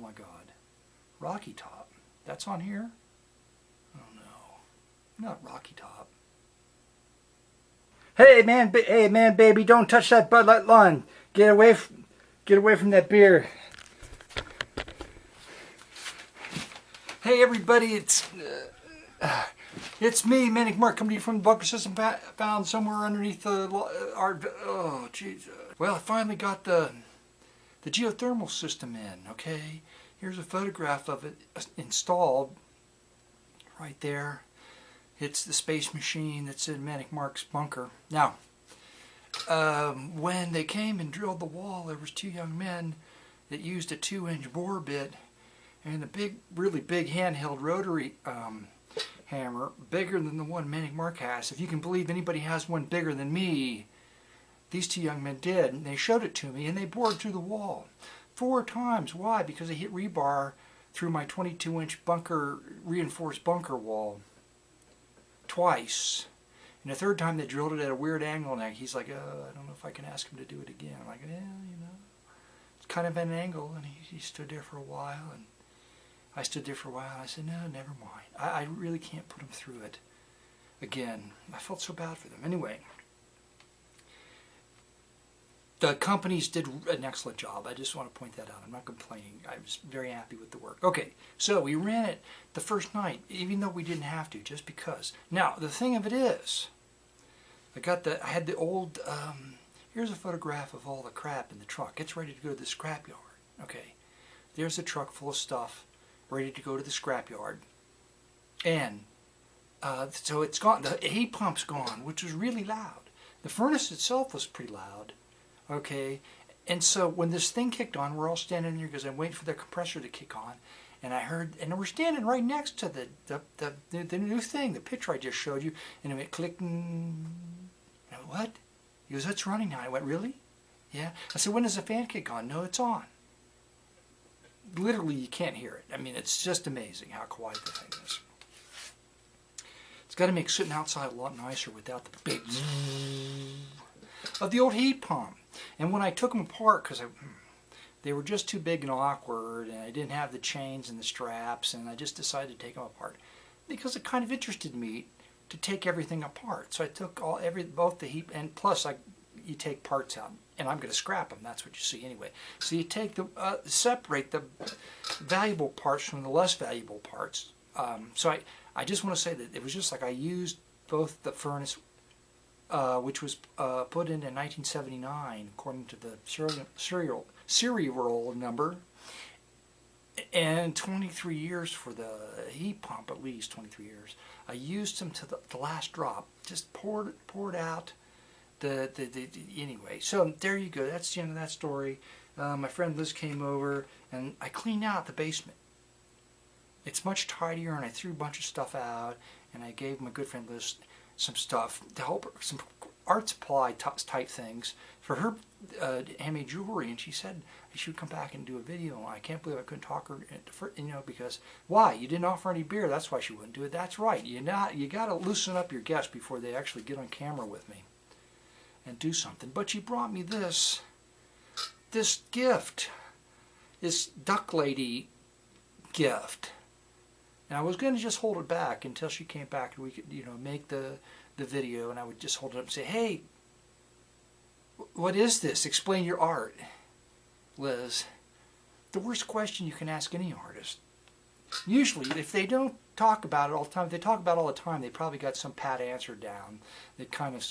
my God. Rocky Top. That's on here? Oh no. Not Rocky Top. Hey man, baby, don't touch that Bud Light line. Get away from that beer. Hey everybody, it's me, Manic Mark, coming to you from the bunker system found somewhere underneath our. Oh Jesus! Well, I finally got the geothermal system in. Okay, here's a photograph of it installed right there. It's the space machine that's in Manic Mark's bunker. Now, when they came and drilled the wall, there was two young men that used a 2-inch bore bit and a really big handheld rotary hammer, bigger than the one Manic Mark has. If you can believe anybody has one bigger than me, these two young men did. And they showed it to me, and they bored through the wall 4 times. Why? Because they hit rebar through my 22-inch bunker, reinforced bunker wall. Twice. And the 3rd time they drilled it at a weird angle, and he's like, I don't know if I can ask him to do it again. I'm like, you know, it's kind of an angle. And he stood there for a while, and I stood there for a while, and I said, no, never mind. I really can't put him through it again. I felt so bad for them. Anyway, the companies did an excellent job. I just want to point that out. I'm not complaining. I was very happy with the work. Okay, so we ran it the first night, even though we didn't have to, just because. Now, the thing of it is, I had the old, here's a photograph of all the crap in the truck. It's ready to go to the scrapyard. Okay, there's a truck full of stuff ready to go to the scrapyard. And so it's gone. The heat pump's gone, which was really loud. The furnace itself was pretty loud. Okay, and so when this thing kicked on, we're all standing there because I'm waiting for the compressor to kick on, and I heard, and we're standing right next to the new thing, the picture I just showed you, and it went clicking. I went, what? He goes, it's running now. I went, really? Yeah. I said, when does the fan kick on? No, it's on. Literally, you can't hear it. I mean, it's just amazing how quiet the thing is. It's got to make sitting outside a lot nicer without the big of the old heat pump. And when I took them apart, because they were just too big and awkward, and I didn't have the chains and the straps, and I just decided to take them apart because it kind of interested me to take everything apart. So I took both the heat, and plus you take parts out, and I'm going to scrap them. That's what you see anyway. So you take separate the valuable parts from the less valuable parts. So I just want to say that it was just like I used both the furnace, which was put in 1979 according to the serial number, and 23 years for the heat pump, at least 23 years. I used them to the last drop, just poured out anyway. So there you go. That's the end of that story. My friend Liz came over, and I cleaned out the basement. It's much tidier, and I threw a bunch of stuff out, and I gave my good friend Liz some stuff to help her, some art supply type things for her handmade jewelry, and she said she would come back and do a video. I can't believe I couldn't talk her, because why? You didn't offer any beer. That's why she wouldn't do it. That's right. You got to loosen up your guests before they actually get on camera with me and do something. But she brought me this gift, this duck lady gift. And I was going to just hold it back until she came back and we could, make the video, and I would just hold it up and say, hey, what is this? Explain your art, Liz. The worst question you can ask any artist. Usually, if they don't talk about it all the time, if they talk about it all the time, they probably got some pat answer down that kind of,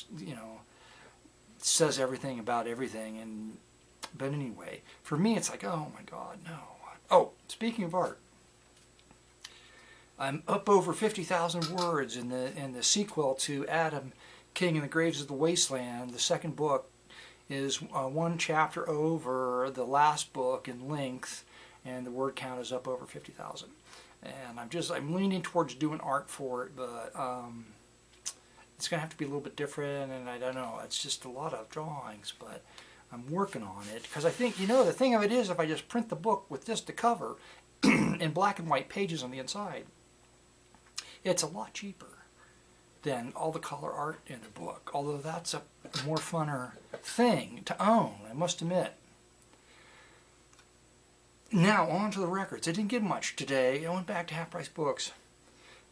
says everything about everything. But anyway, for me, it's like, oh my God, no. Oh, speaking of art, I'm up over 50,000 words in the sequel to Adam, King and the Graves of the Wasteland. The second book is 1 chapter over the last book in length, and the word count is up over 50,000. And I'm leaning towards doing art for it, but it's going to have to be a little bit different, and I don't know. It's just a lot of drawings, but I'm working on it, because I think, the thing of it is, if I just print the book with just the cover and black and white pages on the inside, it's a lot cheaper than all the color art in the book, although that's a more funner thing to own, I must admit. Now on to the records. I didn't get much today. I went back to Half Price Books,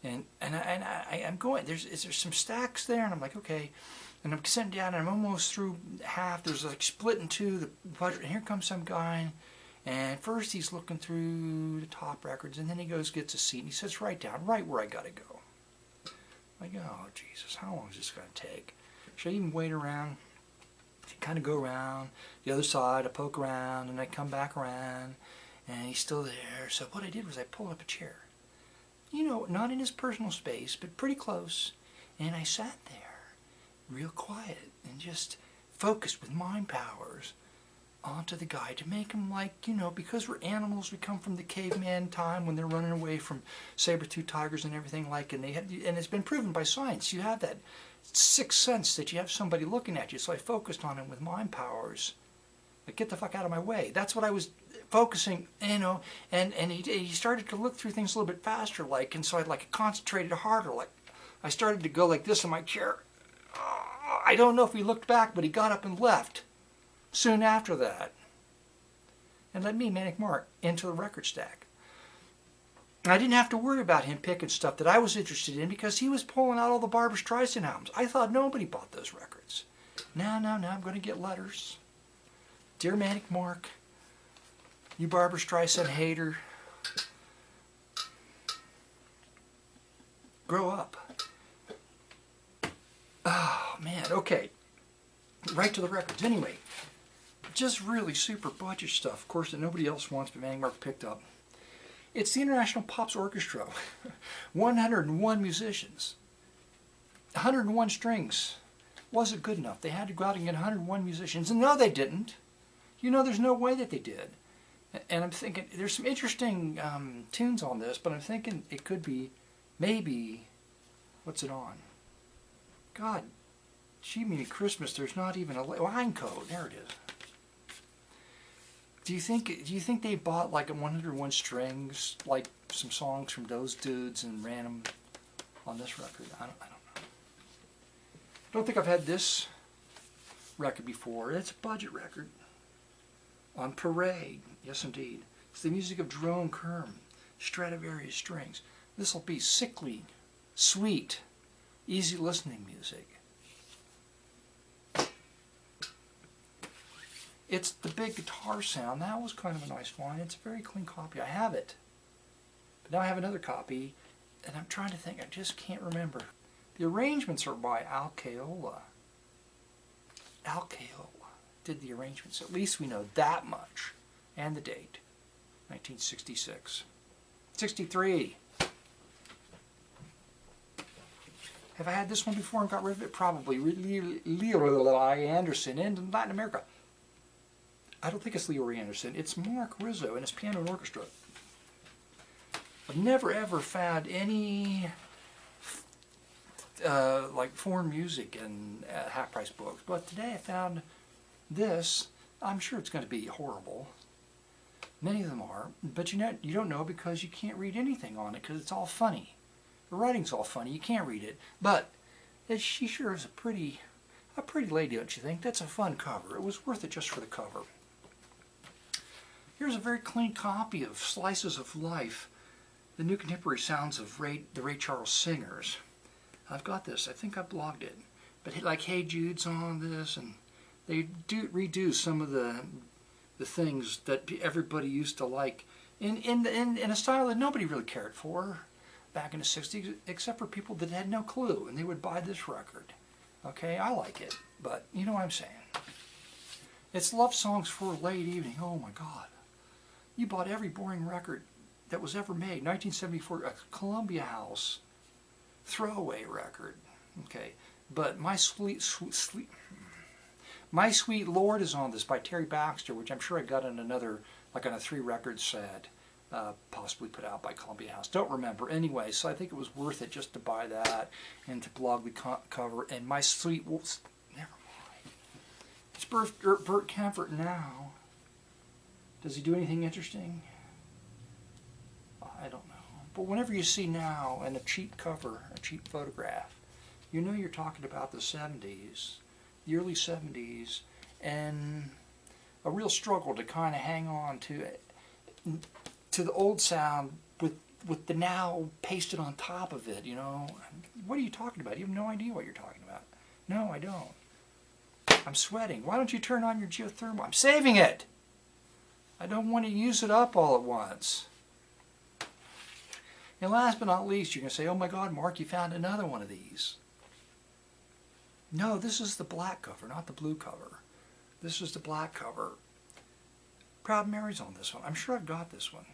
and I'm going. There's some stacks there, and I'm like, okay. And I'm sitting down, and I'm almost through half. There's like split in two the budget, and here comes some guy. And first he's looking through the top records, and then he gets a seat, and he sits right down, right where I gotta go. I'm like, oh Jesus, how long is this gonna take? Should I even wait around? Kind of go around the other side, I poke around, and I come back around, and he's still there. So what I did was I pulled up a chair. You know, not in his personal space, but pretty close. And I sat there, real quiet, and just focused with mind powers onto the guy to make him like, you know, because we're animals, we come from the caveman time when they're running away from saber-toothed tigers and everything like, and it's been proven by science. You have that sixth sense that you have somebody looking at you. So I focused on him with mind powers. Like, get the fuck out of my way. That's what I was focusing, you know, and he started to look through things a little bit faster, like, and so I like concentrated harder. Like, I started to go like this in my chair. I don't know if he looked back, but he got up and left soon after that, and let me, Manic Mark, into the record stack. I didn't have to worry about him picking stuff that I was interested in because he was pulling out all the Barbra Streisand albums. I thought nobody bought those records. Now, I'm going to get letters. Dear Manic Mark, you Barbra Streisand hater, grow up. Oh, man, okay. Right to the records. Anyway, just really super budget stuff, of course, that nobody else wants, but Manic Mark picked up. It's the International Pops Orchestra. 101 musicians. 101 strings. Wasn't good enough. They had to go out and get 101 musicians. And no, they didn't. You know, there's no way that they did. And I'm thinking, there's some interesting tunes on this, but I'm thinking it could be, maybe, what's it on? God, gee, meaning Christmas, there's not even a line code. There it is. Do you think they bought like a 101 strings, like some songs from those dudes, and ran them on this record? I don't know. Don't think I've had this record before. It's a budget record. On Parade, yes indeed. It's the music of Jerome Kern, Stradivarius strings. This will be sickly, sweet, easy listening music. It's the big guitar sound. That was kind of a nice one. It's a very clean copy. I have it. But now I have another copy, and I'm trying to think. I just can't remember. The arrangements are by Al Caiola. Al Caiola did the arrangements. At least we know that much. And the date. 1966. 63. Have I had this one before and got rid of it? Probably. Leroy Anderson in Latin America. I don't think it's Leroy Anderson. It's Mark Rizzo and his piano and orchestra. I've never ever found any like foreign music in Half Price Books, but today I found this. I'm sure it's going to be horrible. Many of them are, but you don't know because you can't read anything on it because it's all funny. The writing's all funny. You can't read it, but she sure is a pretty lady, don't you think? That's a fun cover. It was worth it just for the cover. Here's a very clean copy of Slices of Life, the new contemporary sounds of the Ray Charles singers. I've got this. I think I blogged it. But like Hey Jude's on this, and they redo some of the things that everybody used to like in a style that nobody really cared for back in the 60s, except for people that had no clue, and they would buy this record. Okay, I like it, but you know what I'm saying. It's love songs for a late evening. Oh my God. You bought every boring record that was ever made. 1974, a Columbia House throwaway record. Okay, but My Sweet Lord is on this by Terry Baxter, which I'm sure I got on another, like on a 3-record set, possibly put out by Columbia House. Don't remember. Anyway, so I think it was worth it just to buy that and to blog the cover. And My Sweet, never mind. It's Burt Kaempfert now. Does he do anything interesting? I don't know. But whenever you see now in a cheap cover, a cheap photograph, you know you're talking about the 70s, the early 70s, and a real struggle to kind of hang on to to the old sound with the now pasted on top of it, you know. What are you talking about? You have no idea what you're talking about. No, I don't. I'm sweating. Why don't you turn on your geothermal? I'm saving it. I don't want to use it up all at once. And last but not least, you're going to say, oh my God, Mark, you found another one of these. No, this is the black cover, not the blue cover. This is the black cover. Proud Mary's on this one. I'm sure I've got this one.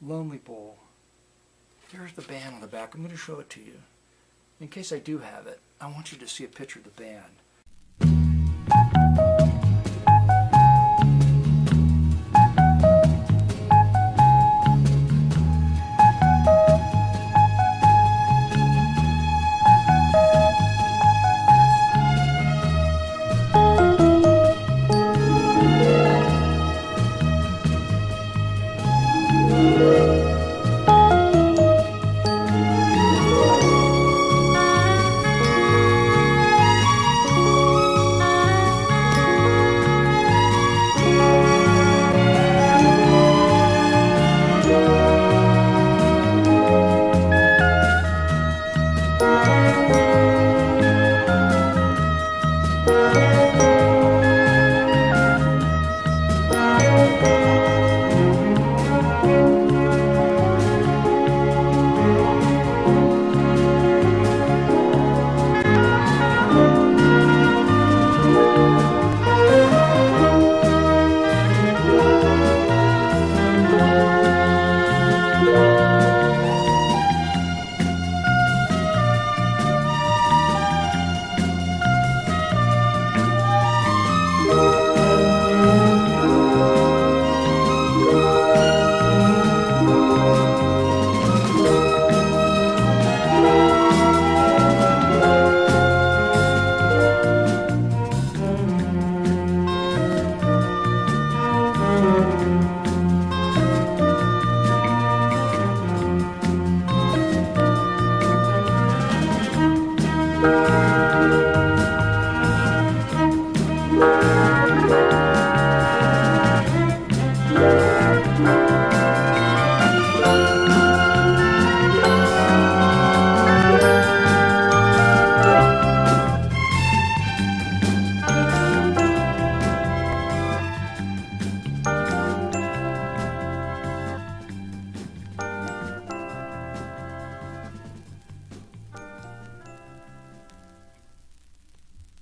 Lonely Bull. There's the band on the back. I'm going to show it to you. In case I do have it, I want you to see a picture of the band.